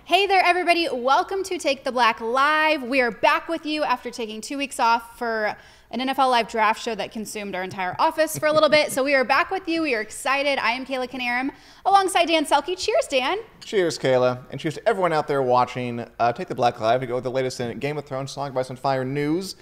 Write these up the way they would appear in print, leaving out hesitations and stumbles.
Hey there, everybody. Welcome to Take the Black Live. We are back with you after taking 2 weeks off for an NFL Live draft show that consumed our entire office for a little bit. So we are back with you. We are excited. I am Kayla Canarum alongside Dan Selcke. Cheers, Dan. Cheers, Kayla. And cheers to everyone out there watching Take the Black Live to go with the latest in Game of Thrones, Song of Ice and Fire news.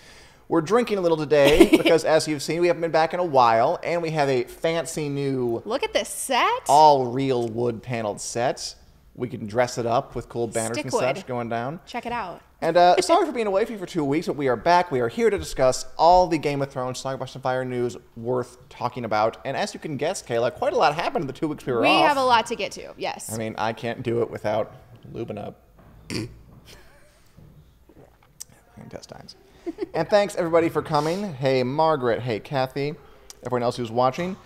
We're drinking a little today because, as you've seen, we haven't been back in a while, and we have a fancy new... Look at this set. All real wood paneled set. We can dress it up with cool banners and such going down. Check it out. And sorry for being away from you for 2 weeks, but we are back. We are here to discuss all the Game of Thrones, Song of Ice and Fire news worth talking about. And as you can guess, Kayla, quite a lot happened in the 2 weeks we were off. We have a lot to get to, yes. I mean, I can't do it without lubing up. Intestines. And thanks, everybody, for coming. Hey, Margaret. Hey, Kathy. Everyone else who's watching.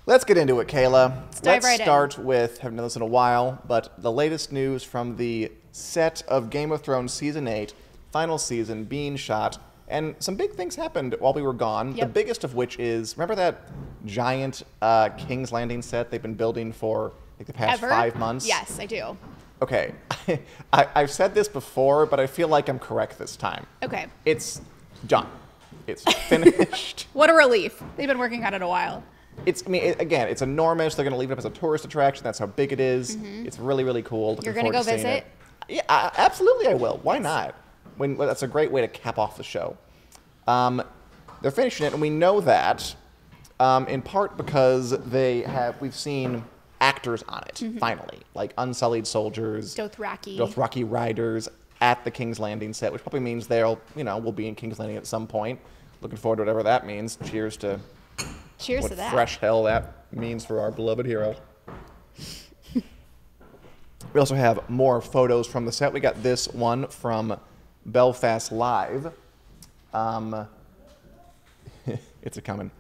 Let's get into it, Kayla. Let's start with, haven't done this in a while, but the latest news from the set of Game of Thrones Season 8, final season, being shot, and some big things happened while we were gone. Yep. The biggest of which is, remember that giant King's Landing set they've been building for like the past 5 months? Yes, I do. Okay. I've said this before, but I feel like I'm correct this time. Okay. It's done. It's finished. What a relief. They've been working on it a while. Again, it's enormous. They're going to leave it up as a tourist attraction. That's how big it is. Mm-hmm. It's really, really cool. You're going to go visit? Yeah, absolutely I will. Why not? That's a great way to cap off the show. They're finishing it, and we know that in part because we've seen actors on it, finally. Like Unsullied soldiers. Dothraki riders at the King's Landing set, which probably means we'll be in King's Landing at some point. Looking forward to whatever that means. Cheers to that. Fresh hell that means for our beloved hero. We also have more photos from the set. We got this one from Belfast Live. It's coming.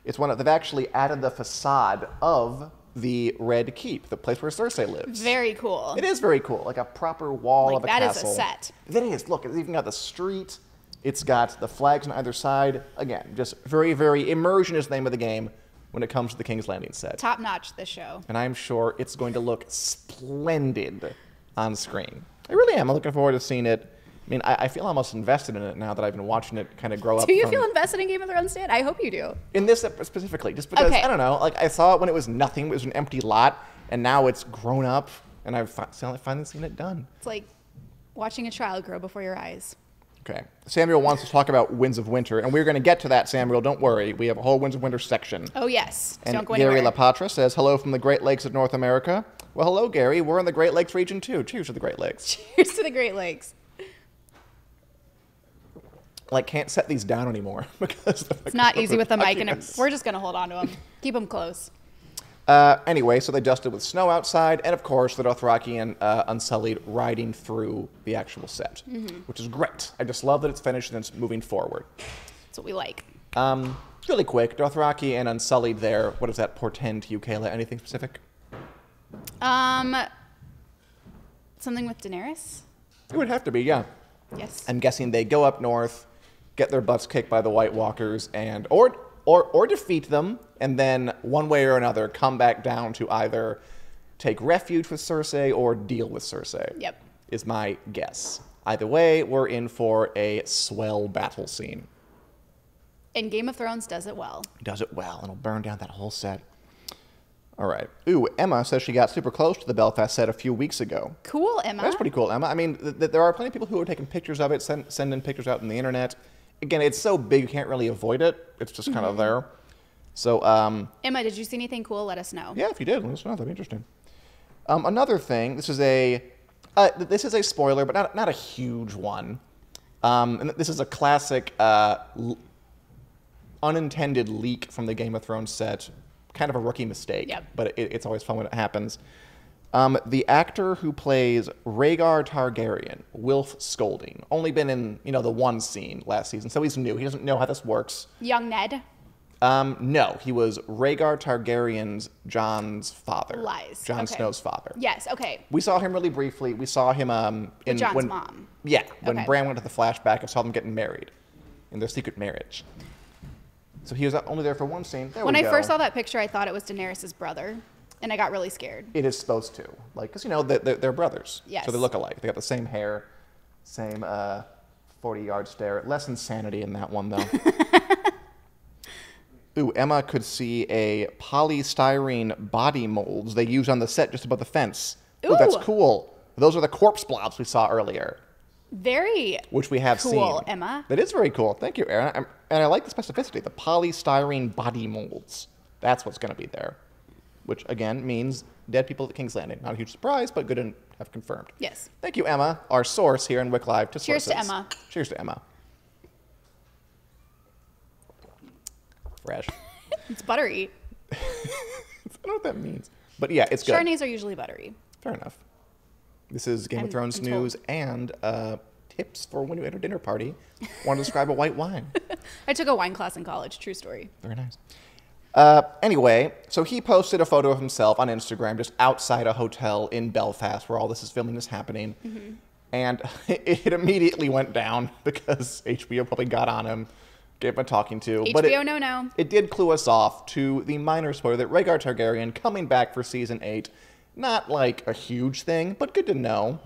It's one that they've actually added the facade of the Red Keep, the place where Cersei lives. Very cool. It is very cool, like a proper wall of a castle. That is a set. It is. Look, it's even got the street. It's got the flags on either side. Again, just very, very immersion is the name of the game when it comes to the King's Landing set. Top notch, this show. And I'm sure it's going to look splendid on screen. I really am. I'm looking forward to seeing it. I mean, I feel almost invested in it now that I've been watching it kind of grow up. Do you feel invested in Game of Thrones, Dan? I hope you do. In this specifically, just because, I don't know, like I saw it when it was nothing. It was an empty lot, and now it's grown up, and I've finally seen it done. It's like watching a child grow before your eyes. Okay. Samuel wants to talk about Winds of Winter, and we're going to get to that, Samuel. Don't worry. We have a whole Winds of Winter section. Oh, yes. And don't go Gary anywhere. LaPatra says, hello from the Great Lakes of North America. Well, hello, Gary. We're in the Great Lakes region, too. Cheers to the Great Lakes. Cheers to the Great Lakes. Can't set these down anymore. Because it's not easy with the mic, and we're just going to hold on to them. Keep them close. Anyway, so they dusted with snow outside, and of course, the Dothraki and Unsullied riding through the actual set, which is great. I just love that it's finished and it's moving forward. That's what we like. Really quick, Dothraki and Unsullied there, what does that portend to you, Kayla? Anything specific? Something with Daenerys? It would have to be, yeah. Yes. I'm guessing they go up north, get their butts kicked by the White Walkers, and or defeat them, and then one way or another come back down to either take refuge with Cersei or deal with Cersei. Yep. Is my guess. Either way, we're in for a swell battle scene. And Game of Thrones does it well. Does it well, and it'll burn down that whole set. All right. Ooh, Emma says she got super close to the Belfast set a few weeks ago. Cool, Emma. That's pretty cool, Emma. I mean, there are plenty of people who are taking pictures of it, sending pictures out on the internet. Again, it's so big you can't really avoid it. It's just kind of there. So, Emma, did you see anything cool? Let us know. Yeah, if you did, let us know. That'd be interesting. Another thing, this is a spoiler, but not a huge one. And this is a classic unintended leak from the Game of Thrones set. Kind of a rookie mistake, but it's always fun when it happens. The actor who plays Rhaegar Targaryen, Wilf Scolding, only been in, the one scene last season, so he's new. He doesn't know how this works. Young Ned? No, he was Rhaegar Targaryen's Jon's father. Lies. Jon Snow's father. Yes, okay. We saw him really briefly. We saw him in Jon's mom. Yeah, when Bran went to the flashback, I saw them getting married in their secret marriage. So he was only there for one scene. When I first saw that picture, I thought it was Daenerys' brother. And I got really scared. It is supposed to. Like, because, you know, they're brothers. Yes. So they look alike. They got the same hair, same 40-yard stare. Less insanity in that one, though. Ooh, Emma could see a polystyrene body molds they use on the set just above the fence. Ooh, that's cool. Those are the corpse blobs we saw earlier. Very which we have cool, seen. Cool, Emma. That is very cool. Thank you, Erin. And I like the specificity. The polystyrene body molds. That's what's going to be there. Which, again, means dead people at King's Landing. Not a huge surprise, but good to have confirmed. Yes. Thank you, Emma, our source here in Wick Live. Cheers to Emma. Cheers to Emma. Fresh. It's buttery. I don't know what that means. But yeah, it's good. Chardonnays are usually buttery. Fair enough. This is Game of Thrones news and tips for when you enter a dinner party. Want to describe a white wine. I took a wine class in college. True story. Very nice. Anyway, so he posted a photo of himself on Instagram just outside a hotel in Belfast where all this is filming is happening. Mm-hmm. And it immediately went down because HBO probably got on him, gave him a talking to. HBO no. It did clue us off to the minor spoiler that Rhaegar Targaryen coming back for season 8. Not like a huge thing, but good to know.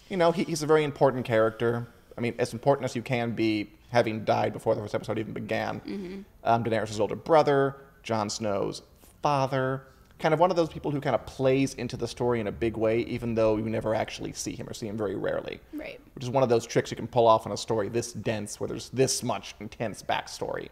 You know, he's a very important character. I mean, as important as you can be, having died before the first episode even began. Mm-hmm. Daenerys' older brother, Jon Snow's father. Kind of one of those people who kind of plays into the story in a big way, even though you never actually see him or see him very rarely. Right. Which is one of those tricks you can pull off in a story this dense, where there's this much intense backstory.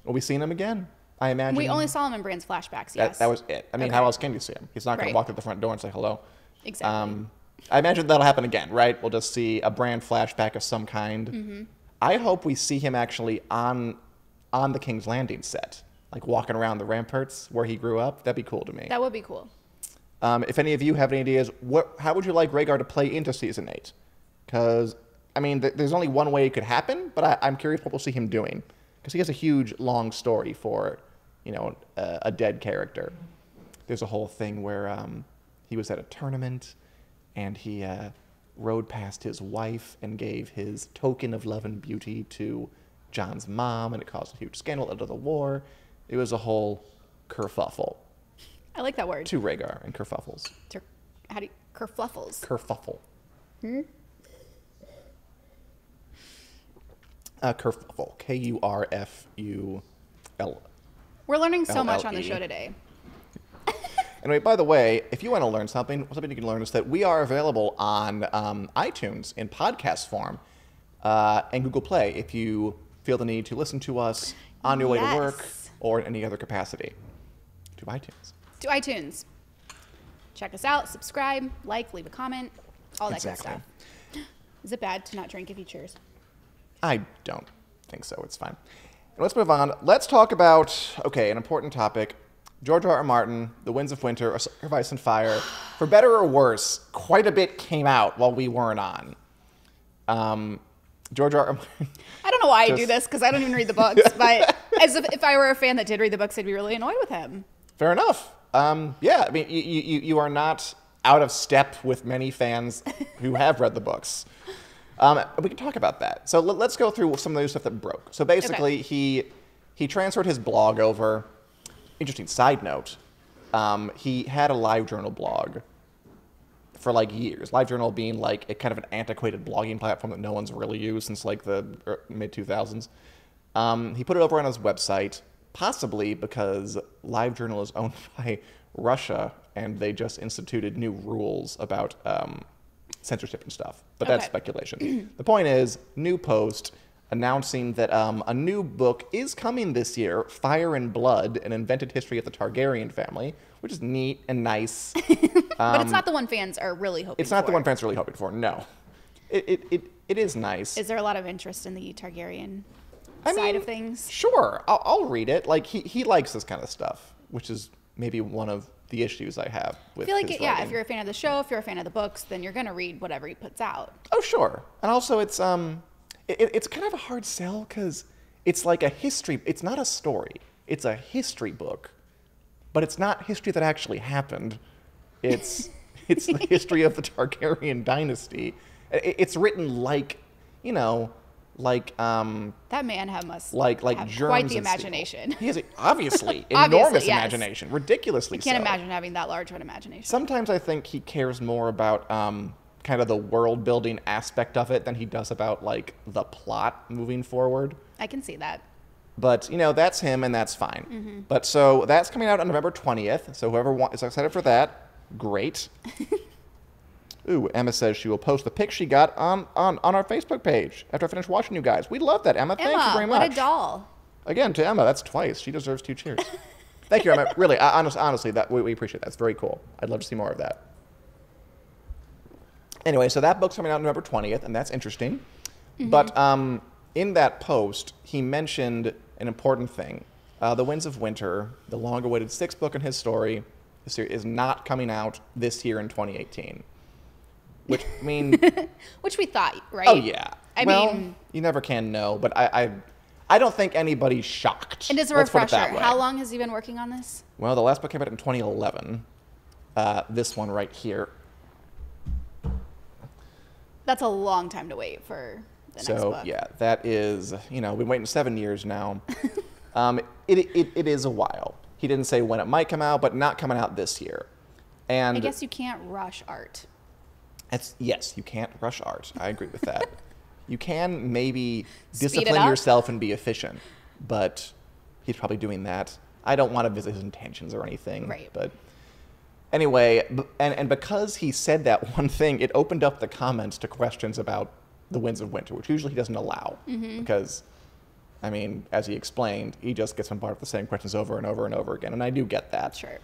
Will we see him again? I imagine. We only saw him in Bran's flashbacks, yes. That was it. I mean, how else can you see him? He's not going to walk through the front door and say hello. Exactly. I imagine that'll happen again, right? We'll just see a Bran flashback of some kind. Mm-hmm. I hope we see him actually on the King's Landing set, like walking around the ramparts where he grew up. That'd be cool to me. That would be cool. If any of you have any ideas, how would you like Rhaegar to play into season 8? Because, I mean, there's only one way it could happen, but I'm curious what we'll see him doing. Because he has a huge, long story for, you know, a dead character. There's a whole thing where he was at a tournament, and he rode past his wife and gave his token of love and beauty to Jon's mom, and it caused a huge scandal out of the war. It was a whole kerfuffle. I like that word. To Rhaegar and kerfuffles. How do you... Kerfluffles. Kerfuffle. Kerfuffle. K-U-R-F-U-L. We're learning so much on the show today. Anyway, by the way, if you want to learn something you can learn is that we are available on iTunes in podcast form and Google Play if you feel the need to listen to us on your way to work or in any other capacity. To iTunes. To iTunes. Check us out, subscribe, like, leave a comment, all that good stuff. Is it bad to not drink if you cheers? I don't think so. It's fine. And let's move on. Let's talk about, an important topic. George R.R. Martin, The Winds of Winter, A Sacrifice and Fire. For better or worse, quite a bit came out while we weren't on. George R.R. Martin. I don't know why I do this, because I don't even read the books. But as if I were a fan that did read the books, I'd be really annoyed with him. Fair enough. Yeah, I mean, you are not out of step with many fans who have read the books. We can talk about that. So let's go through some of the new stuff that broke. So basically, he transferred his blog over. Interesting side note, he had a LiveJournal blog for like years. LiveJournal being like a kind of an antiquated blogging platform that no one's really used since like the mid-2000s. He put it over on his website, possibly because LiveJournal is owned by Russia and they just instituted new rules about censorship and stuff. But that's speculation. The point is, new post announcing that a new book is coming this year, Fire and Blood, An Invented History of the Targaryen Family, which is neat and nice. But it's not the one fans are really hoping for. It's not the one fans are really hoping for, no. It is nice. Is there a lot of interest in the Targaryen side of things? Sure. I'll read it. Like, he likes this kind of stuff, which is maybe one of the issues I have with his writing. If you're a fan of the show, if you're a fan of the books, then you're going to read whatever he puts out. Oh, sure. And also, it's kind of a hard sell because it's like a history. It's not a story. It's a history book, but it's not history that actually happened. It's the history of the Targaryen dynasty. It's written like, like that man must like have germs quite the and imagination. He has obviously Obviously, enormous yes. imagination, ridiculously. I can't so. imagine having that large of an imagination. Sometimes I think he cares more about kind of the world building aspect of it than he does about like the plot moving forward. I can see that. But, you know, that's him, and that's fine. Mm-hmm. But so that's coming out on November 20th. So whoever is excited for that, great. Ooh, Emma says she will post the pic she got on our Facebook page after I finish watching you guys. We love that, Emma. Thank you very much. What a doll. Again, to Emma, that's twice. She deserves 2 cheers. Thank you, Emma. Really, honestly, that we appreciate that. It's very cool. I'd love to see more of that. Anyway, so that book's coming out November 20th, and that's interesting. Mm-hmm. But in that post, he mentioned an important thing. The Winds of Winter, the long-awaited 6th book in his story, is not coming out this year in 2018. Which, I mean... Which we thought, right? Oh, yeah. I well, mean... you never can know, but I don't think anybody's shocked. And as a refresher, how long has he been working on this? Well, the last book came out in 2011. This one right here. That's a long time to wait for the next book. So, yeah, that is, you know, we've been waiting 7 years now. It is a while. He didn't say when it might come out, but not coming out this year. And I guess you can't rush art. Yes, you can't rush art. I agree with that. You can maybe discipline yourself and be efficient, but he's probably doing that. I don't want to visit his intentions or anything. Right. But anyway, and because he said that one thing, it opened up the comments to questions about the Winds of Winter, which usually he doesn't allow. Mm-hmm. Because, I mean, as he explained, he just gets bombarded with the same questions over and over and over again, and I do get that. Sure.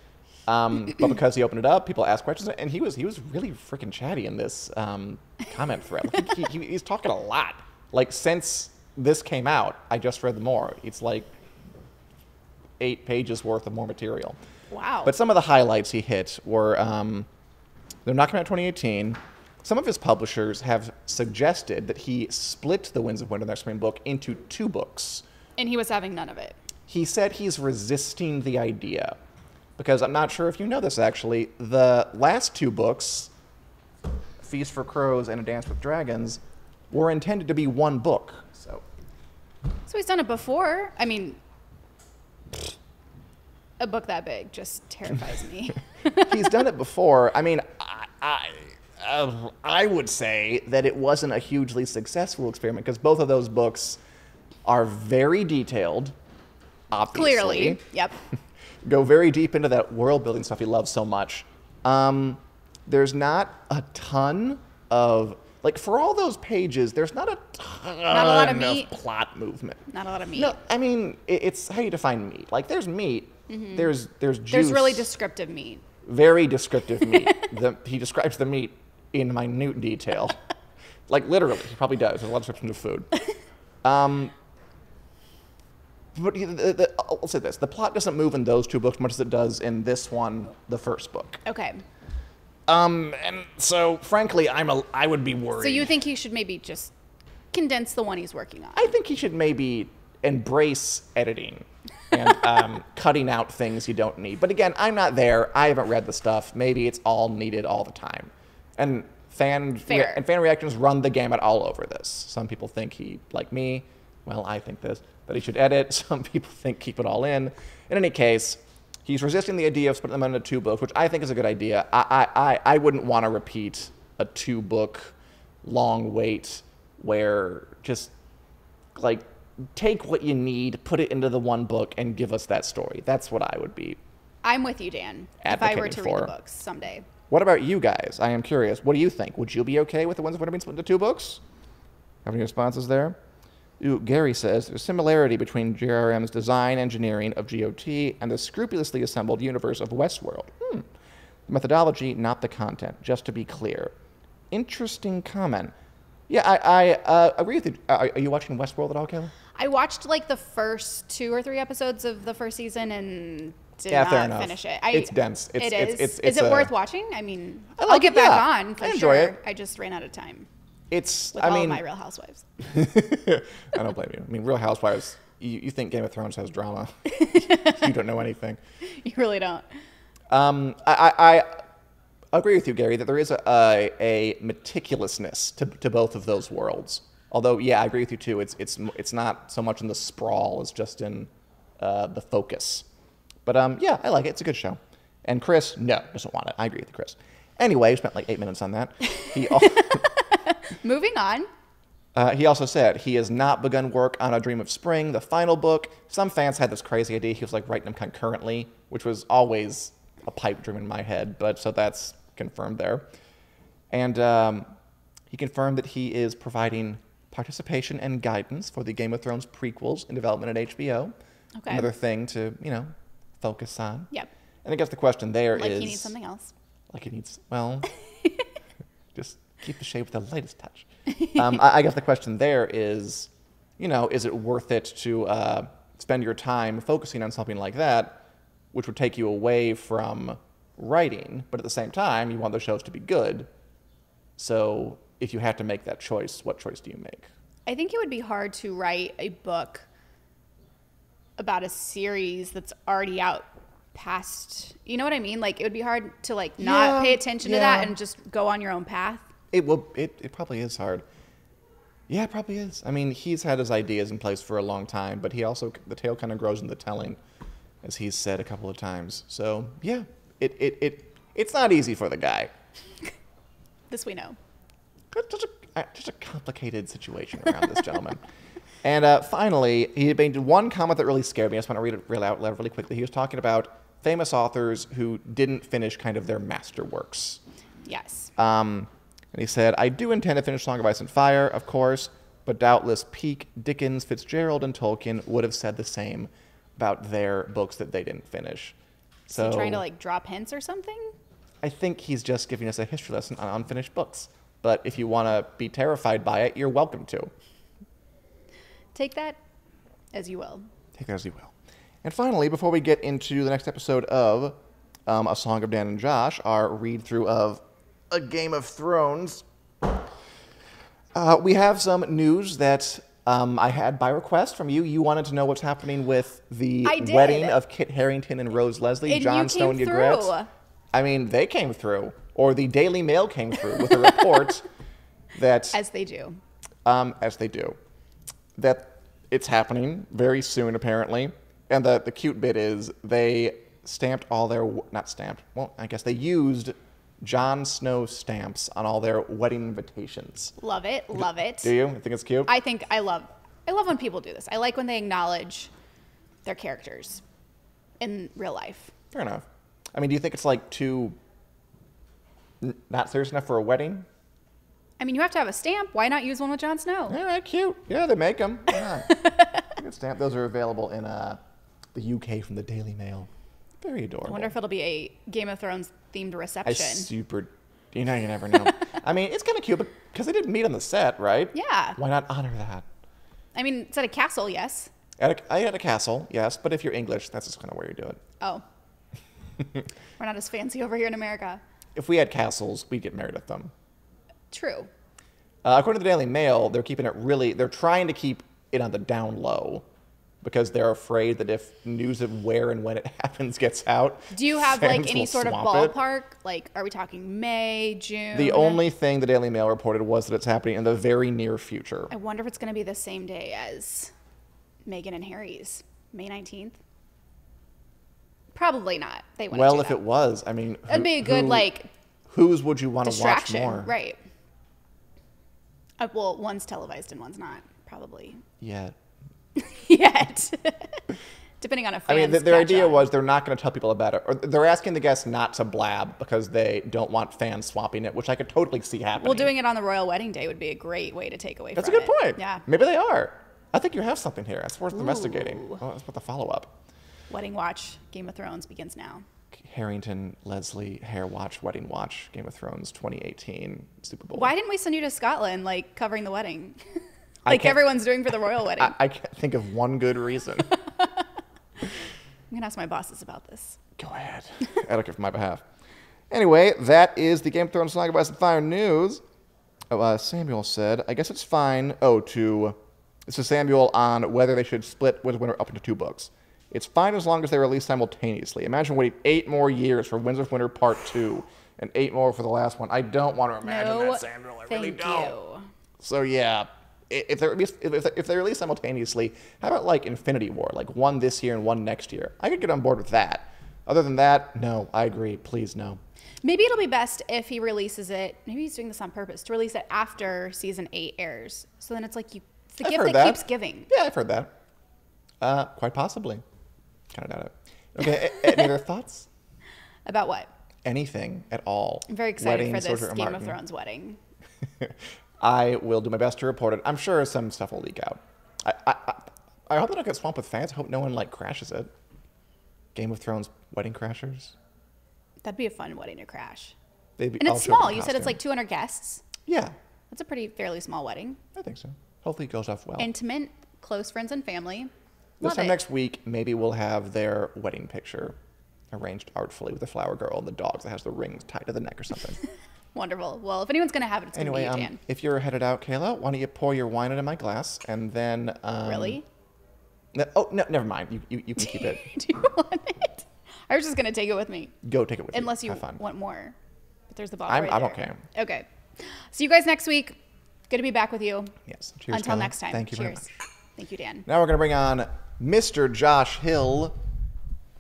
But because he opened it up, people asked questions, and he was really freaking chatty in this comment thread. Like, he's talking a lot. Like, since this came out, I just read more. It's like 8 pages worth of more material. Wow. But some of the highlights he hit were, they're not coming out in 2018. Some of his publishers have suggested that he split the Winds of Winter, the next main book, into 2 books. And he was having none of it. He said he's resisting the idea. Because I'm not sure if you know this, actually. The last 2 books, Feast for Crows and A Dance with Dragons, were intended to be 1 book. So he's done it before. I mean, a book that big just terrifies me. He's done it before. I mean, I would say that it wasn't a hugely successful experiment because both of those books are very detailed, obviously. Clearly, yep. Go very deep into that world building stuff he loves so much. There's not a ton of, like, for all those pages, there's not a ton of plot movement. Not a lot of meat. No, I mean, it's how you define meat. Like, there's meat. Mm-hmm. There's juice. There's really descriptive meat. Very descriptive meat. He describes the meat in minute detail. Like, literally, he probably does. There's a lot of description of food. But I'll say this. The plot doesn't move in those 2 books much as it does in this one, the first book. Okay. And so, frankly, I would be worried. So you think he should maybe just condense the one he's working on? I think he should maybe embrace editing and cutting out things you don't need. But again, I'm not there. I haven't read the stuff. Maybe it's all needed all the time. And fan reactions run the gamut all over this. Some people think he, like me, well, I think this, that he should edit. Some people think keep it all in. In any case, he's resisting the idea of splitting them into 2 books, which I think is a good idea. I wouldn't want to repeat a 2-book long wait where just, like, take what you need, put it into the 1 book, and give us that story. That's what I would be. I'm with you, Dan. If I were to read the books someday. What about you guys? I am curious. What do you think? Would you be okay with the Winds of Winter being split into 2 books? Have any responses there? Ooh, Gary says, there's similarity between JRM's design engineering of GOT and the scrupulously assembled universe of Westworld. The methodology, not the content, just to be clear. Interesting comment. Yeah, I agree with you. Are you watching Westworld at all, Kayla? I watched, like, the first 2 or 3 episodes of the first season and did not finish it. It's dense. It is. Is it worth watching? I mean, I'll get back on for sure. I enjoy it. I just ran out of time. With all of my Real Housewives. I don't blame you. I mean, Real Housewives, you think Game of Thrones has drama. You don't know anything. You really don't. I agree with you, Gary, that there is a meticulousness to both of those worlds. Although, yeah, I agree with you too. It's not so much in the sprawl as just in the focus. But yeah, I like it. It's a good show. And Chris, no, doesn't want it. I agree with Chris. Anyway, we spent like 8 minutes on that. Moving on. He also said he has not begun work on A Dream of Spring, the final book. Some fans had this crazy idea. He was like writing them concurrently, which was always a pipe dream in my head. But so that's confirmed there. And he confirmed that he is providing participation and guidance for the Game of Thrones prequels in development at HBO. Okay. Another thing to, focus on. Yep. And I guess the question there is... Like he needs something else. Like he needs... Well, just keep the shade with the lightest touch. I guess the question there is, is it worth it to spend your time focusing on something like that, which would take you away from writing, but at the same time, you want those shows to be good. So if you had to make that choice, what choice do you make? I think it would be hard to write a book about a series that's already out past, you know what I mean? Like, it would be hard to not pay attention to that and just go on your own path. It probably is hard. Yeah, it probably is. I mean, he's had his ideas in place for a long time, but the tale kind of grows in the telling, as he's said a couple of times. So yeah, it's not easy for the guy. This we know. Just a complicated situation around this gentleman. And finally, he made one comment that really scared me. I just want to read it out loud really quickly. He was talking about famous authors who didn't finish kind of their masterworks. Yes. And he said, I do intend to finish Song of Ice and Fire, of course, but doubtless Peake, Dickens, Fitzgerald, and Tolkien would have said the same about their books that they didn't finish. So is he trying to drop hints or something? I think he's just giving us a history lesson on unfinished books. But if you want to be terrified by it, you're welcome to. Take that as you will. Take that as you will. And finally, before we get into the next episode of A Song of Dan and Josh, our read-through of A Game of Thrones, we have some news that I had by request from you. You wanted to know what's happening with the wedding of Kit Harington and Rose Leslie, and Jon Snow and Ygritte. I mean, they came through, or the Daily Mail came through with a report that... As they do. That it's happening very soon, apparently. And the cute bit is they stamped all their... Not stamped. Well, I guess they used Jon Snow stamps on all their wedding invitations. Love it. Love it. Do you? You think it's cute? I love when people do this. I like when they acknowledge their characters in real life. Fair enough. I mean, do you think it's too not serious enough for a wedding? I mean, you have to have a stamp. Why not use one with Jon Snow? Yeah, they're cute. Yeah, they make them. Yeah. Good stamp. Those are available in the UK from the Daily Mail. Very adorable. I wonder if it'll be a Game of Thrones themed reception. You never know. I mean, it's kind of cute because they didn't meet on the set, right? Yeah. Why not honor that? I mean, it's at a castle, yes. At a castle, yes. But if you're English, that's just kind of where you do it. Oh. We're not as fancy over here in America. If we had castles, we'd get married at them. True. According to the Daily Mail, they're trying to keep it on the down low because they're afraid that if news of where and when it happens gets out, do you have any sort of ballpark? It. Are we talking May, June? The only thing the Daily Mail reported was that it's happening in the very near future. I wonder if it's going to be the same day as Meghan and Harry's, May 19th. Probably not. They wouldn't. Well, if it was, I mean, it'd be a good whose would you want to watch more? Right. Well, one's televised and one's not, probably. Yet. Depending on a fan's I mean, their idea was they're not going to tell people about it. Or they're asking the guests not to blab because they don't want fans swapping it, which I could totally see happening. Well, doing it on the royal wedding day would be a great way to take away from it. That's a good point. Yeah. Maybe they are. I think you have something here. That's worth investigating. Oh, that's what the follow-up. Wedding Watch, Game of Thrones begins now. Harrington, Leslie, Hair Watch, Wedding Watch, Game of Thrones 2018 Super Bowl. Why didn't we send you to Scotland, covering the wedding? Everyone's doing for the royal wedding. I can't think of one good reason. I'm going to ask my bosses about this. Go ahead. Advocate for my behalf. Anyway, that is the Game of Thrones Song of Ice and Fire news. Samuel said, I guess it's fine. This is Samuel on whether they should split Winds of Winter up into 2 books. It's fine as long as they're released simultaneously. Imagine waiting 8 more years for Winds of Winter Part 2 and 8 more for the last one. I don't want to imagine that, Samuel. I really don't. You. So, yeah, if they're released simultaneously, how about like Infinity War, like one this year and one next year? I could get on board with that. Other than that, no, I agree. Please, no. Maybe it'll be best if he releases it. Maybe he's doing this on purpose to release it after season 8 airs. So then it's like it's the gift that keeps giving. Yeah, I've heard that. Quite possibly. Kind of doubt it. Okay, any other thoughts? About what? Anything at all. I'm very excited for this Game of Thrones wedding. I will do my best to report it. I'm sure some stuff will leak out. I hope they don't get swamped with fans. I hope no one like crashes it. Game of Thrones wedding crashers. That'd be a fun wedding to crash. And it's small. You said it's like 200 guests. Yeah. That's a fairly small wedding. I think so. Hopefully it goes off well. Intimate, close friends and family. This time next week, maybe we'll have their wedding picture arranged artfully with the flower girl and the dogs that has the rings tied to the neck or something. Wonderful. Well, if anyone's going to have it, it's going to be you, Dan. If you're headed out, Kayla, why don't you pour your wine into my glass and then... Really? No, never mind. You can keep it. Do you want it? I was just going to take it with me. Go take it with you. Unless you want more. But there's the bottle right I'm there. okay. Okay. See you guys next week. Good to be back with you. Yes. Cheers, Until Kayla. next time. Thank you Cheers. very much. Thank you, Dan. Now we're going to bring on Mr. Josh Hill,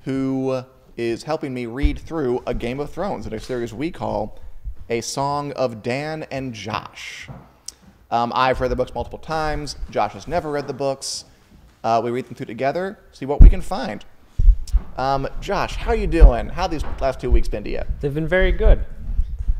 who is helping me read through A Game of Thrones in a series we call A Song of Dan and Josh. I've read the books multiple times. Josh has never read the books. We read them through together, see what we can find. Josh, how you doing? How these last 2 weeks been to you? They've been very good.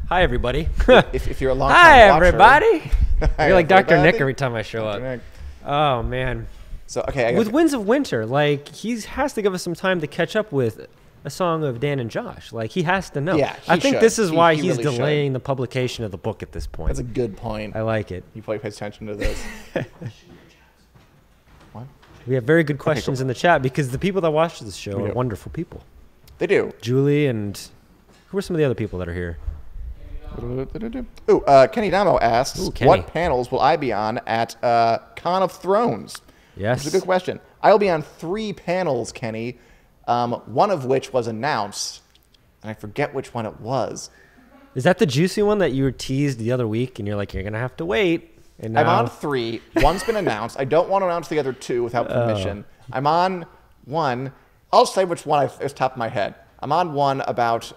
Hi, everybody. if you're a long time Hi, watcher, everybody. Hi, You're like Dr. everybody. Nick every time I show up. Nick. Oh, man. So, okay. With Winds of Winter, like, he has to give us some time to catch up with A Song of Dan and Josh. Like, he has to know. Yeah, I think should. this is why He he's really delaying the publication of the book at this point. That's a good point. I like it. You probably pay attention to this. What? We have very good questions in the chat because the people that watch this show are wonderful people. They do. Julie and who are some of the other people that are here? Ooh, Kenny Damo asks, what panels will I be on at Con of Thrones? Yes. That's a good question. I'll be on 3 panels, Kenny, one of which was announced, and I forget which one it was. Is that the juicy one that you were teased the other week, and you're like, you're going to have to wait? And now... I'm on 3. One's been announced. I don't want to announce the other 2 without permission. I'm on 1. I'll say which one is top of my head. I'm on 1 about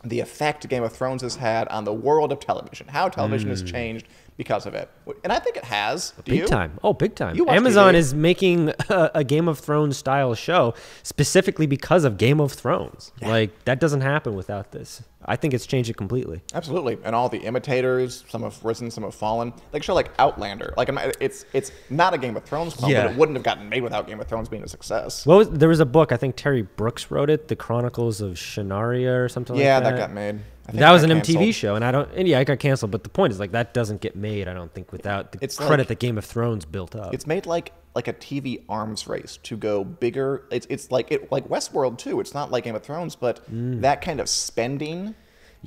the effect Game of Thrones has had on the world of television, how television has changed because of it. And I think it has. Do you? Big time. Oh, big time. You watch Amazon TV. is making a Game of Thrones style show specifically because of Game of Thrones. Yeah. Like, that doesn't happen without this. I think it's changed it completely. Absolutely. And all the imitators, some have risen, some have fallen. Like a show like Outlander. Like, it's not a Game of Thrones clone, but it wouldn't have gotten made without Game of Thrones being a success. Well, there was a book, I think Terry Brooks wrote it, The Chronicles of Shannara or something like that. Yeah, that got made. That was an MTV show, and it got canceled. But the point is, like, that doesn't get made, I don't think, without the credit that Game of Thrones built up. It's made like a TV arms race to go bigger. It's like Westworld too. It's not like Game of Thrones, but that kind of spending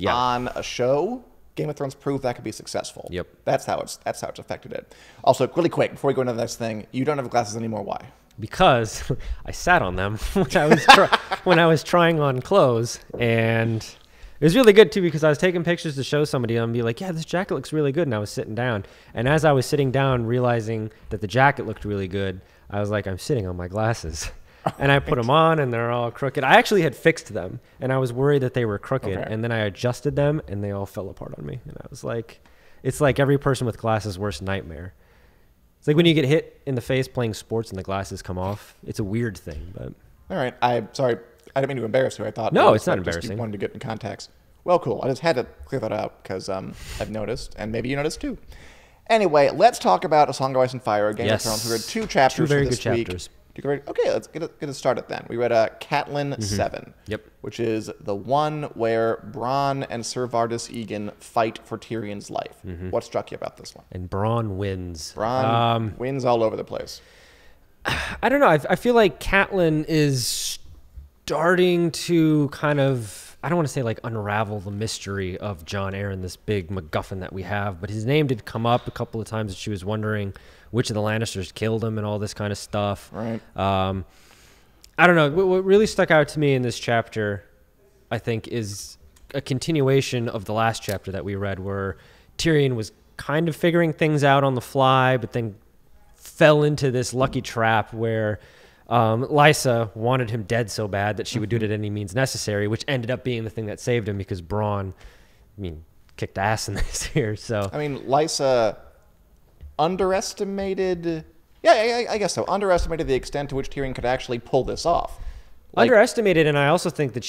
on a show, Game of Thrones proved that could be successful. Yep. That's how it's affected it. Also, really quick before we go into the next thing, you don't have glasses anymore. Why? Because I sat on them when I was trying on clothes, and it was really good too because I was taking pictures to show somebody and be like, yeah, this jacket looks really good. And I was sitting down. And as I was sitting down, realizing that the jacket looked really good, I was like, I'm sitting on my glasses. And I put them on and they're all crooked. I actually had fixed them and I was worried that they were crooked. Okay. And then I adjusted them and they all fell apart on me. And I was like, it's like every person with glasses' worst nightmare. It's like when you get hit in the face playing sports and the glasses come off. It's a weird thing, but. All right. I'm sorry. I didn't mean to embarrass you. I thought no, it's not embarrassing. You wanted to get in context. Well, cool. I just had to clear that up because I've noticed, and maybe you noticed too. Anyway, let's talk about A Song of Ice and Fire, Game of Thrones. We read 2 chapters two very this good week. Chapters. Okay, let's get it started then. We read Catelyn 7, which is the one where Bronn and Ser Vardis Egan fight for Tyrion's life. What struck you about this one? And Bronn wins. Bronn wins all over the place. I don't know. I feel like Catelyn is starting to kind of, I don't want to say like unravel the mystery of Jon Arryn, this big MacGuffin that we have, but his name did come up a couple of times that she was wondering which of the Lannisters killed him and all this kind of stuff. Right. I don't know. What really stuck out to me in this chapter, I think, is a continuation of the last chapter that we read where Tyrion was kind of figuring things out on the fly, but then fell into this lucky trap where Lysa wanted him dead so bad that she would do it at any means necessary, which ended up being the thing that saved him because Bronn, kicked ass in this here. So Lysa underestimated. Yeah, I guess so. Underestimated the extent to which Tyrion could actually pull this off. Underestimated, and I also think that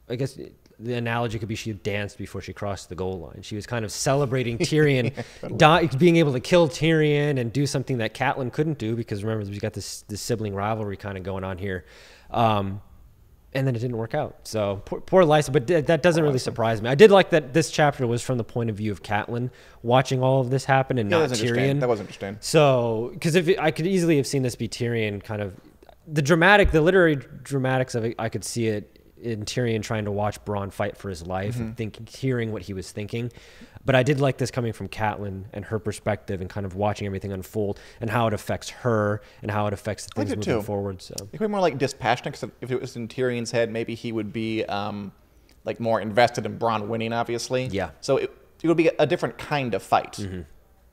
I guess the analogy could be she danced before she crossed the goal line. She was kind of celebrating Tyrion being able to kill Tyrion and do something that Catelyn couldn't do, because remember, we've got this sibling rivalry kind of going on here. And then it didn't work out. So poor Lysa, but that doesn't really surprise me. I did like that this chapter was from the point of view of Catelyn watching all of this happen and not Tyrion. That was interesting. So, because I could easily have seen this be Tyrion kind of, the literary dramatics of it, I could see it in Tyrion trying to watch Bronn fight for his life and hearing what he was thinking. But I did like this coming from Catelyn and her perspective and kind of watching everything unfold and how it affects her and how it affects the things moving forward. So it could be more like dispassionate, because if it was in Tyrion's head, maybe he would be more invested in Bronn winning, obviously. Yeah. So it would be a different kind of fight.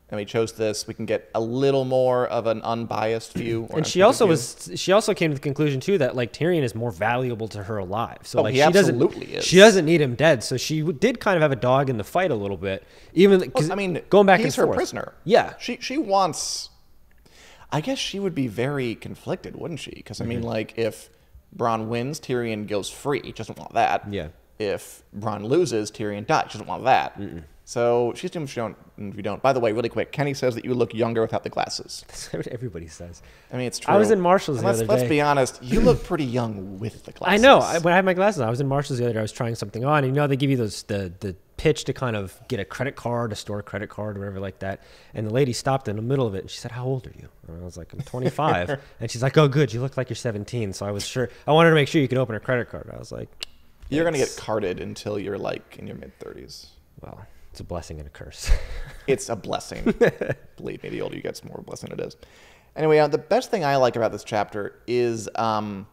And we chose this. We can get a little more of an unbiased view. And she also came to the conclusion too that Tyrion is more valuable to her alive. So he absolutely is. She doesn't need him dead. So she did kind of have a dog in the fight a little bit. Even because going back and forth, he's her prisoner. Yeah. She wants. I guess she would be very conflicted, wouldn't she? Because if Bronn wins, Tyrion goes free. She doesn't want that. Yeah. If Bronn loses, Tyrion dies. She doesn't want that. So she's doing if you don't. By the way, really quick, Kenny says that you look younger without the glasses. That's what everybody says. It's true. I was in Marshall's the other day. Let's be honest. You look pretty young with the glasses. I know. When I had my glasses on, I was in Marshall's the other day. I was trying something on. And they give you the pitch to kind of get a credit card, a store credit card, or whatever like that. And the lady stopped in the middle of it. And she said, "How old are you?" And I was like, "I'm 25." And she's like, "Oh, good. You look like you're 17." So I was sure. I wanted to make sure you could open a credit card. I was like, "You're going to get carded until you're in your mid-30s." Well, it's a blessing and a curse. It's a blessing. Believe me, the older you get, the more blessing it is. Anyway, the best thing I like about this chapter is kind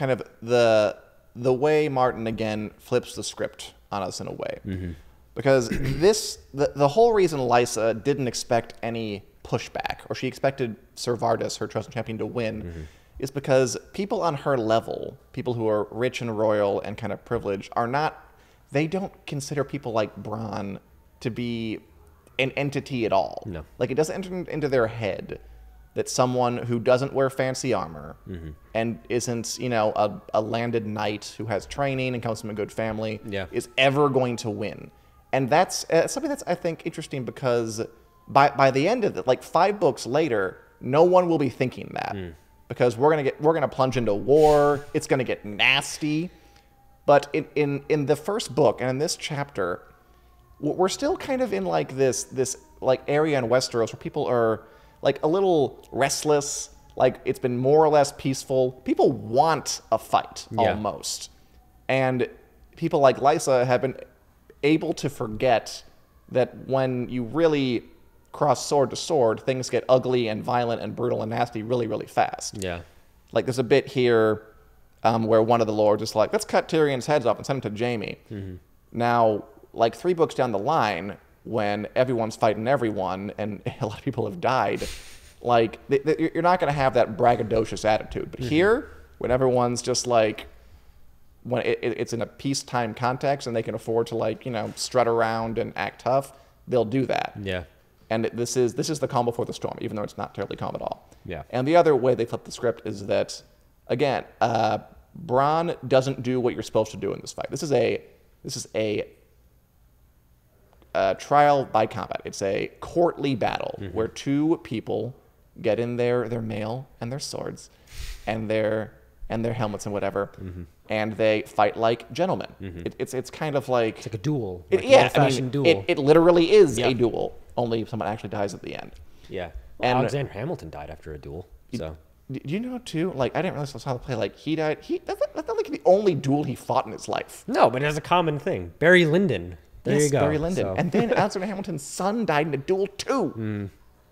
of the way Martin, again, flips the script on us in a way. Because the whole reason Lysa didn't expect any pushback, or she expected Ser Vardis, her chosen champion, to win, is because people on her level, people who are rich and royal and kind of privileged, they don't consider people like Bronn to be an entity at all. No. It doesn't enter into their head that someone who doesn't wear fancy armor and isn't, a landed knight who has training and comes from a good family is ever going to win. And that's something that's, I think, interesting, because by the end of it, 5 books later, no one will be thinking that. Because we're gonna plunge into war. It's gonna get nasty. But in the first book and in this chapter, we're still kind of in this area in Westeros where people are a little restless. It's been more or less peaceful. People want a fight almost, and people like Lysa have been able to forget that when you really cross sword to sword, things get ugly and violent and brutal and nasty really, really fast. Yeah. There's a bit here where one of the lords is like, let's cut Tyrion's heads off and send him to Jaime. Now, 3 books down the line, when everyone's fighting everyone and a lot of people have died, you're not going to have that braggadocious attitude. But here, when everyone's just when it's in a peacetime context and they can afford to strut around and act tough, they'll do that. Yeah. And this is the calm before the storm, even though it's not terribly calm at all. Yeah. And the other way they flip the script is that, again, Bronn doesn't do what you're supposed to do in this fight. This is a trial by combat. It's a courtly battle where 2 people get in their mail and their swords and their helmets and whatever, and they fight like gentlemen. It's kind of like... It's like a duel. An old-fashioned duel. It literally is a duel, only someone actually dies at the end. Yeah. Well, And Alexander Hamilton died after a duel, so... Do you know, too, I didn't realize I saw the play, he died... That's not the only duel he fought in his life. No, but it's a common thing. Barry Lyndon. There you go. Barry Lyndon. So. And then Alexander Hamilton's son died in a duel, too.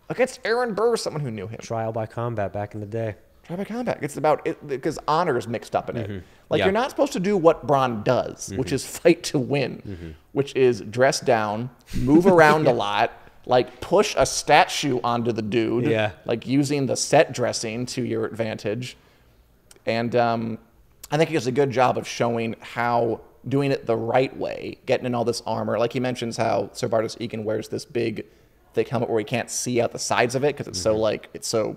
Against Aaron Burr, someone who knew him. Trial by combat back in the day. Trial by combat. It's about it because honor is mixed up in it. Like you're not supposed to do what Bronn does, which is fight to win, which is dress down, move around a lot, like push a statue onto the dude, like using the set dressing to your advantage. And I think he does a good job of showing how doing it the right way, getting in all this armor. Like he mentions how Ser Vardis Egen wears this big, thick helmet where he can't see out the sides of it because it's so like it's so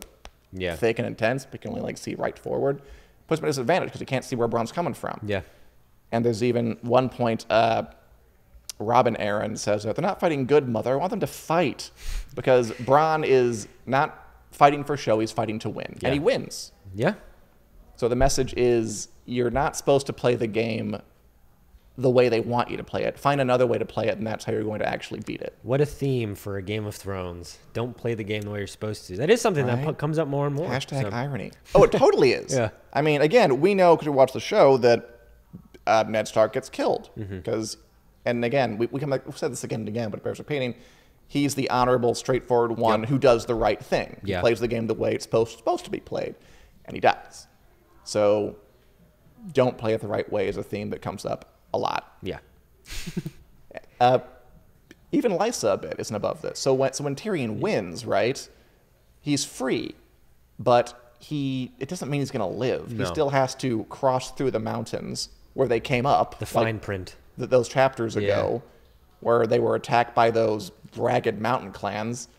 thick and intense, but you can only like see right forward. Puts him at a disadvantage because he can't see where Bronn's coming from. Yeah. And there's even one point, Robin Aaron says, they're not fighting good, mother. I want them to fight because Bronn is not fighting for show. He's fighting to win. And he wins. Yeah. So the message is you're not supposed to play the game the way they want you to play it. Find another way to play it, and that's how you're going to actually beat it. What a theme for a Game of Thrones. Don't play the game the way you're supposed to. That is something that comes up more and more. Hashtag irony. Oh, it totally is. I mean, again, we know because we watch the show that Ned Stark gets killed. Because, and again, we've said this again and again, but it bears repeating. He's the honorable, straightforward one who does the right thing. He plays the game the way it's supposed to be played, and he does. So don't play it the right way is a theme that comes up a lot. Yeah. Even Lysa a bit isn't above this. So when Tyrion wins, right, he's free, but it doesn't mean he's going to live. No. He still has to cross through the mountains where they came up. The fine print. Those chapters ago, where they were attacked by those ragged mountain clans.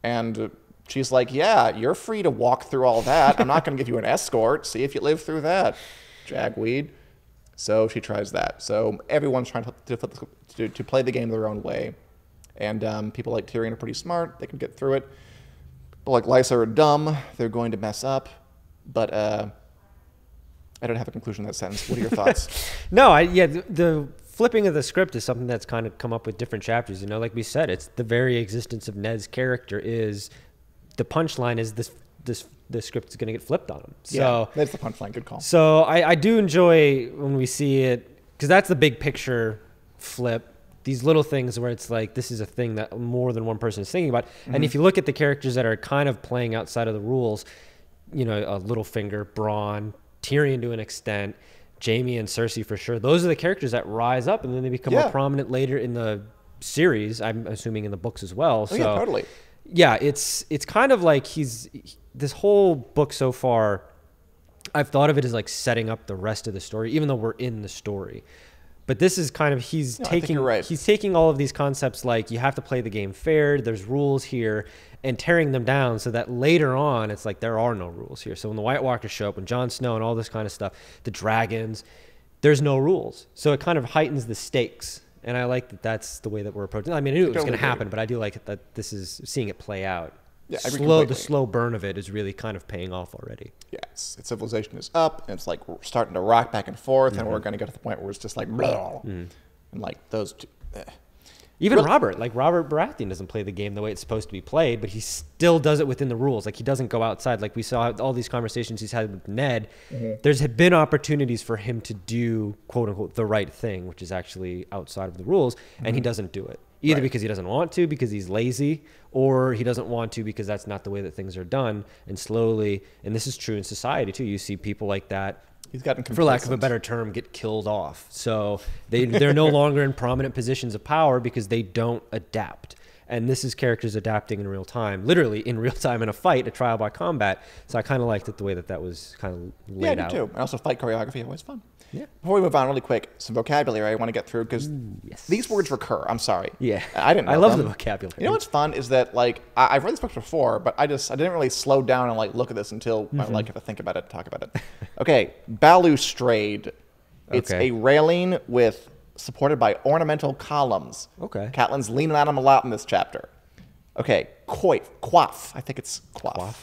And she's like, yeah, you're free to walk through all that. I'm not going to give you an escort. See if you live through that, Jagweed. So she tries that. So everyone's trying to play the game their own way. And people like Tyrion are pretty smart. They can get through it. People like Lysa are dumb. They're going to mess up. But I don't have a conclusion to that sentence. What are your thoughts? No, the flipping of the script is something that's kind of come up with different chapters. You know, like we said, it's the very existence of Ned's character is the punchline is the script is going to get flipped on him. So that's the punchline. Good call. So I do enjoy when we see it because that's the big picture flip. These little things where it's like this is a thing that more than one person is thinking about. And if you look at the characters that are kind of playing outside of the rules, you know, Littlefinger, Bronn, Tyrion to an extent, Jaime and Cersei for sure. Those are the characters that rise up and then they become more prominent later in the series. I'm assuming in the books as well. So yeah, totally. Yeah, it's kind of like this whole book so far, I've thought of it as like setting up the rest of the story, even though we're in the story. But this is kind of he's taking all of these concepts like you have to play the game fair, there's rules here, and tearing them down so that later on it's like there are no rules here. So when the White Walkers show up, when Jon Snow and all this kind of stuff, the dragons, there's no rules. So it kind of heightens the stakes. And I like that that's the way that we're approaching. I mean, I knew it was going to happen, but I do like that this is seeing it play out. Yeah, the slow burn of it is really kind of paying off already. Yes, its civilization is up, and it's like we're starting to rock back and forth, and we're going to get to the point where it's just like, and like those two. Even Robert Baratheon doesn't play the game the way it's supposed to be played, but he still does it within the rules. Like he doesn't go outside. Like we saw all these conversations he's had with Ned. There's been opportunities for him to do quote unquote the right thing, which is actually outside of the rules, and he doesn't do it. Either because he doesn't want to, because he's lazy, or he doesn't want to because that's not the way that things are done. And slowly, and this is true in society too, you see people like that, he's gotten complacent, for lack of a better term, get killed off. So they're no longer in prominent positions of power because they don't adapt. And this is characters adapting in real time, literally in real time in a fight, a trial by combat. So I kind of liked it the way that was kind of laid out. Yeah, I do too. And also fight choreography, always fun. Yeah. Before we move on, really quick, some vocabulary I want to get through because these words recur. I'm sorry. Yeah. I didn't know I love them. the vocabulary. You know what's fun is that like I've read this book before, but I didn't really slow down and like look at this until I like have to think about it, talk about it. Okay, balustrade. It's a railing supported by ornamental columns. Okay. Catelyn's leaning on them a lot in this chapter. Okay, coif. I think it's coif.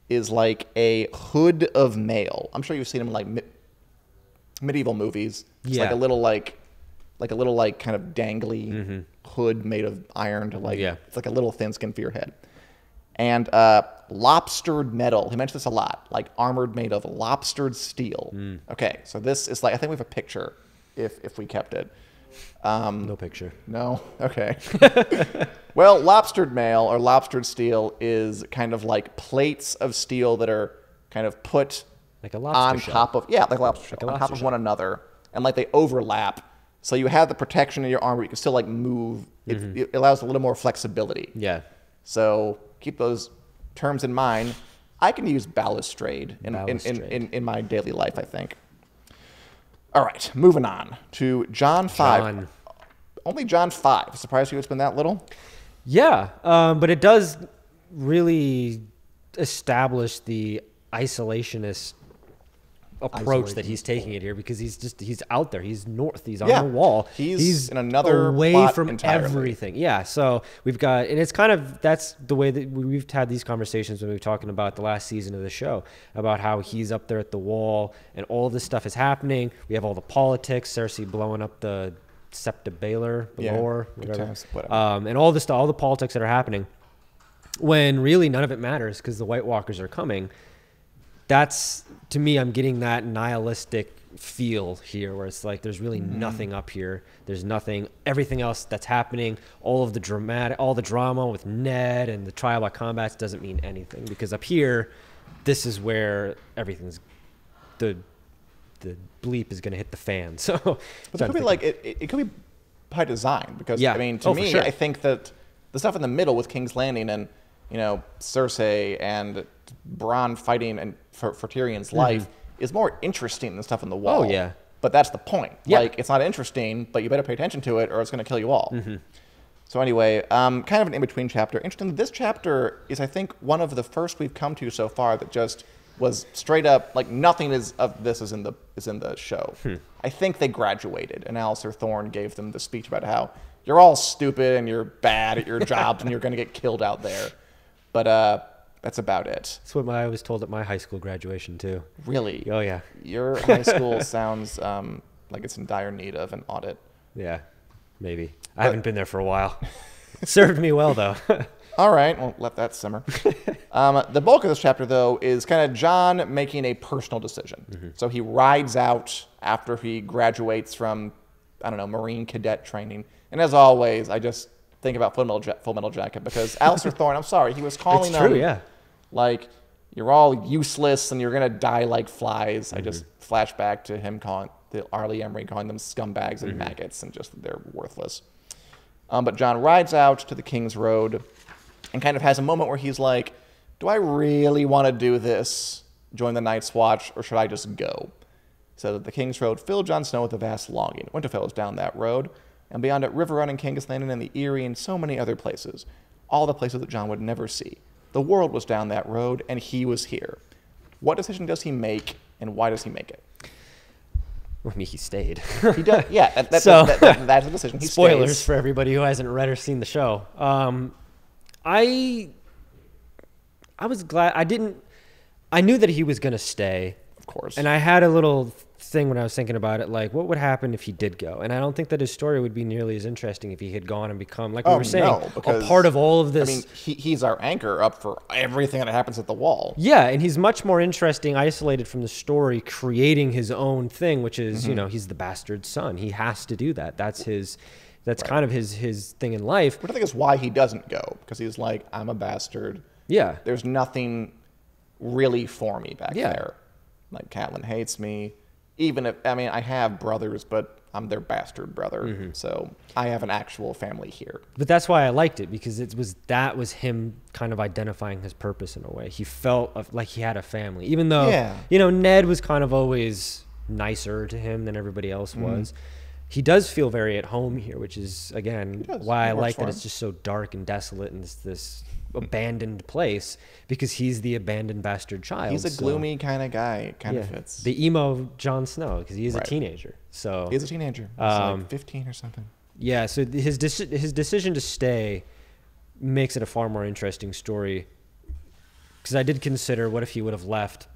Is like a hood of mail. I'm sure you've seen them in like medieval movies. It's like a little kind of dangly hood made of iron to it's like a little thin skin for your head. And lobstered metal. He mentioned this a lot, like armored made of lobstered steel. Okay, so this is like I think we have a picture if we kept it. No picture. No? Okay. Well, lobstered mail or lobstered steel is kind of like plates of steel that are kind of put Like a lobster on shell. top of like a lobster shell, a on top lobster of shell. one another, and like they overlap. So you have the protection in your arm, but you can still like move. It allows a little more flexibility. Yeah. So keep those terms in mind. I can use balustrade in my daily life, I think. All right, moving on to John 5. John. Only John 5. Surprised you it's been that little? Yeah, but it does really establish the isolationist approach that he's taking it here, because he's out there, he's north, he's on the wall, he's in another away plot from entirely. everything. Yeah, so we've got, and it's kind of, that's the way that we've had these conversations when we were talking about the last season of the show, about how he's up there at the wall and all this stuff is happening. We have all the politics, Cersei blowing up the Septa Baelor, whatever. And all this stuff, all the politics that are happening, when really none of it matters because the White Walkers are coming. That's, to me, I'm getting that nihilistic feel here, where it's like there's really nothing up here. There's nothing. Everything else that's happening, all the drama with Ned and the trial by combats doesn't mean anything, because up here, this is where everything's the bleep is going to hit the fan. So, but it could be like it could be by design, because I mean, to me, sure. I think that the stuff in the middle with King's Landing and Cersei and Bronn fighting and for Tyrion's life is more interesting than stuff in the wall. Oh yeah, but that's the point. Yeah. Like, it's not interesting, but you better pay attention to it, or it's going to kill you all. So anyway, kind of an in-between chapter. Interesting. This chapter is, I think, one of the first we've come to so far that just was straight up like nothing of this is in the show. I think they graduated, and Alistair Thorne gave them the speech about how you're all stupid and you're bad at your jobs and you're going to get killed out there. But that's about it. That's what I was told at my high school graduation too. Really? Oh yeah. Your high school sounds like it's in dire need of an audit. Yeah, maybe. I haven't been there for a while. It served me well though. All right, well, let that simmer. The bulk of this chapter, though, is kind of John making a personal decision. So he rides out after he graduates from, I don't know, Marine cadet training. And as always, I just think about Full Metal Jacket, because Alistair Thorne, I'm sorry, he was calling them, like, you're all useless and you're going to die like flies. I just flash back to him calling, the Arlie Emery calling them scumbags and maggots, and just they're worthless. But John rides out to the King's Road and kind of has a moment where he's like, do I really want to do this, join the Night's Watch, or should I just go? So that the King's Road filled Jon Snow with a vast longing. Winterfell is down that road, and beyond it, River Run and King's Landing and the Eyrie and so many other places. All the places that Jon would never see. The world was down that road, and he was here. What decision does he make, and why does he make it? I mean, he stayed. He does, yeah. That's the decision. He Spoilers stays. for everybody who hasn't read or seen the show. I was glad I knew that he was going to stay. Of course. And I had a little thing when I was thinking about it, like, what would happen if he did go? And I don't think that his story would be nearly as interesting if he had gone and become, like we were saying, a part of all of this. I mean, he's our anchor up for everything that happens at the wall. Yeah, and he's much more interesting, isolated from the story, creating his own thing, which is, he's the bastard son. He has to do that. That's kind of his thing in life. But I think it's why he doesn't go, because he's like, I'm a bastard. Yeah. There's nothing really for me back there. Like, Catelyn hates me. Even if, I mean, I have brothers, but I'm their bastard brother. So I have an actual family here. But that's why I liked it, because that was him kind of identifying his purpose in a way. He felt like he had a family, even though, Ned was kind of always nicer to him than everybody else was. He does feel very at home here, which is, again, why I like that it's just so dark and desolate and this abandoned place, because he's the abandoned bastard child. He's a gloomy kind of guy. It kind of fits. The emo Jon Snow, because he is a teenager. So he's a teenager. He's like 15 or something. Yeah, so his decision to stay makes it a far more interesting story, because I did consider, what if he would have left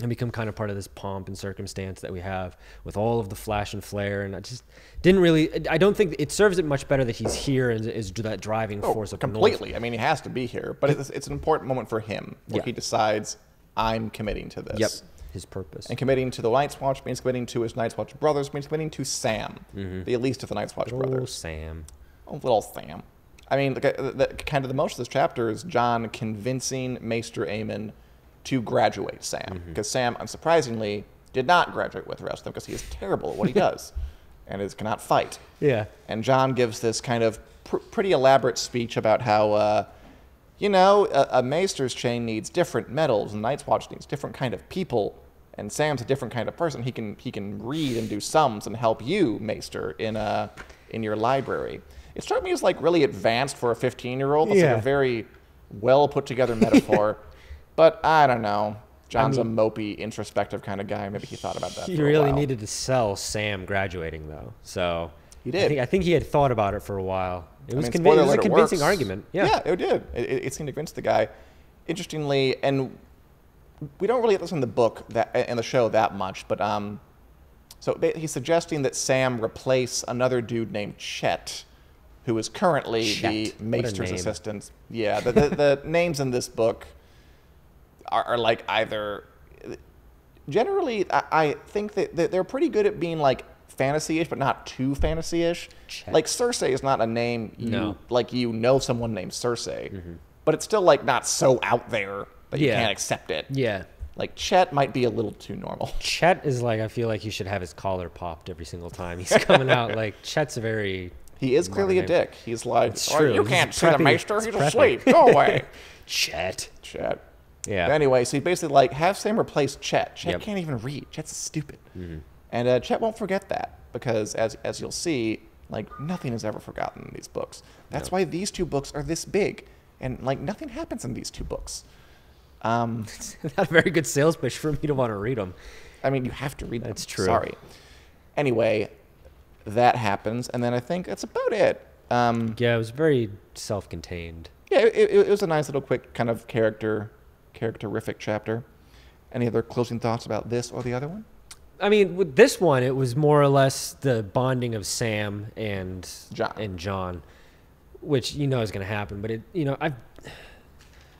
and become kind of part of this pomp and circumstance that we have with all of the flash and flare. And I just didn't really, I don't think it serves it much better that he's here and is that driving force up completely. north. I mean, he has to be here, but it's an important moment for him where he decides, I'm committing to this. Yep, his purpose. And committing to the Night's Watch means committing to his Night's Watch brothers, means committing to Sam, the least of the Night's Watch brothers. Sam. Oh, little Sam. I mean, kind of the most of this chapter is Jon convincing Maester Aemon to graduate Sam. Because Sam, unsurprisingly, did not graduate with the rest of them because he is terrible at what he does and cannot fight. Yeah. And Jon gives this kind of pretty elaborate speech about how, a maester's chain needs different metals, and Night's Watch needs different kind of people, and Sam's a different kind of person. He can read and do sums and help you, maester, in your library. It struck me as like really advanced for a 15-year-old. It's like a very well put together metaphor. But I don't know. Jon's a mopey, introspective kind of guy. Maybe he thought about that. He for a really while. needed to sell Sam graduating, though. So he did. I think he had thought about it for a while. It was, I mean, it was a alert, convincing works. argument. Yeah, it did. It seemed to convince the guy. Interestingly, and we don't really get this in the book in the show that much, but so he's suggesting that Sam replace another dude named Chet, who is currently the maester's assistant. Yeah, the names in this book are like either. Generally, I think that they're pretty good at being like fantasy-ish, but not too fantasy-ish. Chet. Like Cersei is not a name you know someone named Cersei, but it's still like not so out there that you can't accept it. Yeah. Like Chet might be a little too normal. Chet is like, I feel like he should have his collar popped every single time he's coming out. Like Chet's a very. He is clearly a dick. He's like, It's true. You He's can't see the preppy. maester. It's He's preppy. asleep. Go away. Chet. Chet. Yeah. But anyway, so he basically like have Sam replace Chet. Chet Yep. can't even read. Chet's stupid. And Chet won't forget that because as you'll see, like nothing is ever forgotten in these books. That's why these two books are this big, and like nothing happens in these two books. It's not a very good sales pitch for me to want to read them. I mean, you have to read them. That's true. Sorry. Anyway, that happens, and then I think that's about it. Yeah, it was very self-contained. Yeah, it was a nice little quick kind of characterific chapter. Any other closing thoughts about this or the other one? I mean, with this one, it was more or less the bonding of Sam and Jon, which you know is going to happen. But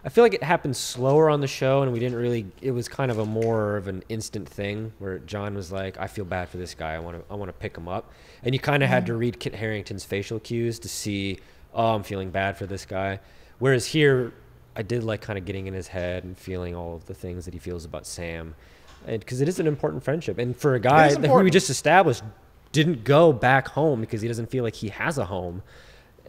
I feel like it happened slower on the show, and we didn't really. It was kind of a more of an instant thing where Jon was like, "I feel bad for this guy. I want to pick him up," and you kind of had to read Kit Harington's facial cues to see, "Oh, I'm feeling bad for this guy." Whereas here, I did like kind of getting in his head and feeling all of the things that he feels about Sam. Because it is an important friendship. And for a guy who we just established didn't go back home because he doesn't feel like he has a home,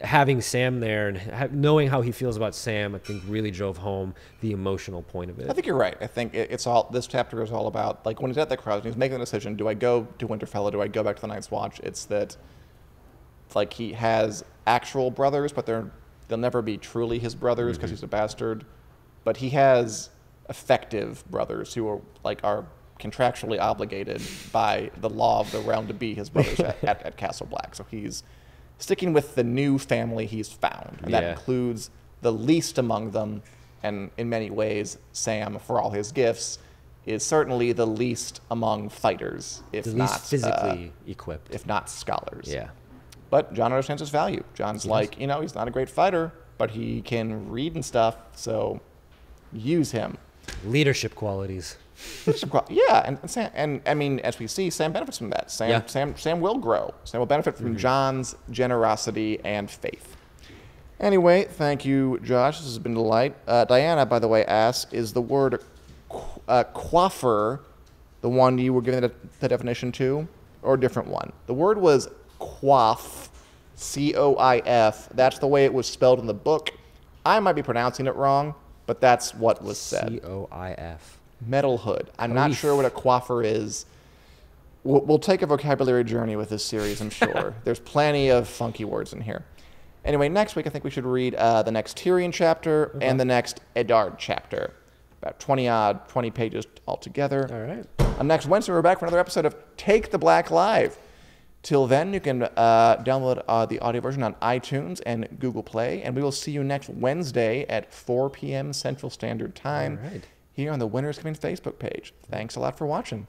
having Sam there and knowing how he feels about Sam, I think really drove home the emotional point of it. I think you're right. I think this chapter is all about, like, when he's at the crossroads, he's making the decision, do I go to Winterfell or do I go back to the Night's Watch? It's that, like, he has actual brothers, but they'll never be truly his brothers because he's a bastard. But he has effective brothers who are contractually obligated by the law of the realm to be his brothers at Castle Black. So he's sticking with the new family he's found. And that includes the least among them. And in many ways, Sam, for all his gifts, is certainly the least among fighters, if At not least physically equipped. if not scholars. Yeah. But Jon understands his value. Jon's like, he's not a great fighter, but he can read and stuff, so use him. Leadership qualities. Yeah, and Sam, and I mean, as we see, Sam benefits from that. Sam will grow. Sam will benefit from Jon's generosity and faith. Anyway, thank you, Josh. This has been a delight. Diana, by the way, asks, is the word coiffeur the one you were giving the definition to, or a different one? The word was coif, C-O-I-F. That's the way it was spelled in the book. I might be pronouncing it wrong, but that's what was said. C-O-I-F. Metalhood. I'm not sure what a coiffeur is. We'll take a vocabulary journey with this series, I'm sure. There's plenty of funky words in here. Anyway, next week I think we should read the next Tyrion chapter and the next Eddard chapter. About 20 pages altogether. All right. Next Wednesday, we're back for another episode of Take the Black Live. Till then, you can download the audio version on iTunes and Google Play, and we will see you next Wednesday at 4 p.m. Central Standard Time here on the Winners Coming Facebook page. Thanks a lot for watching.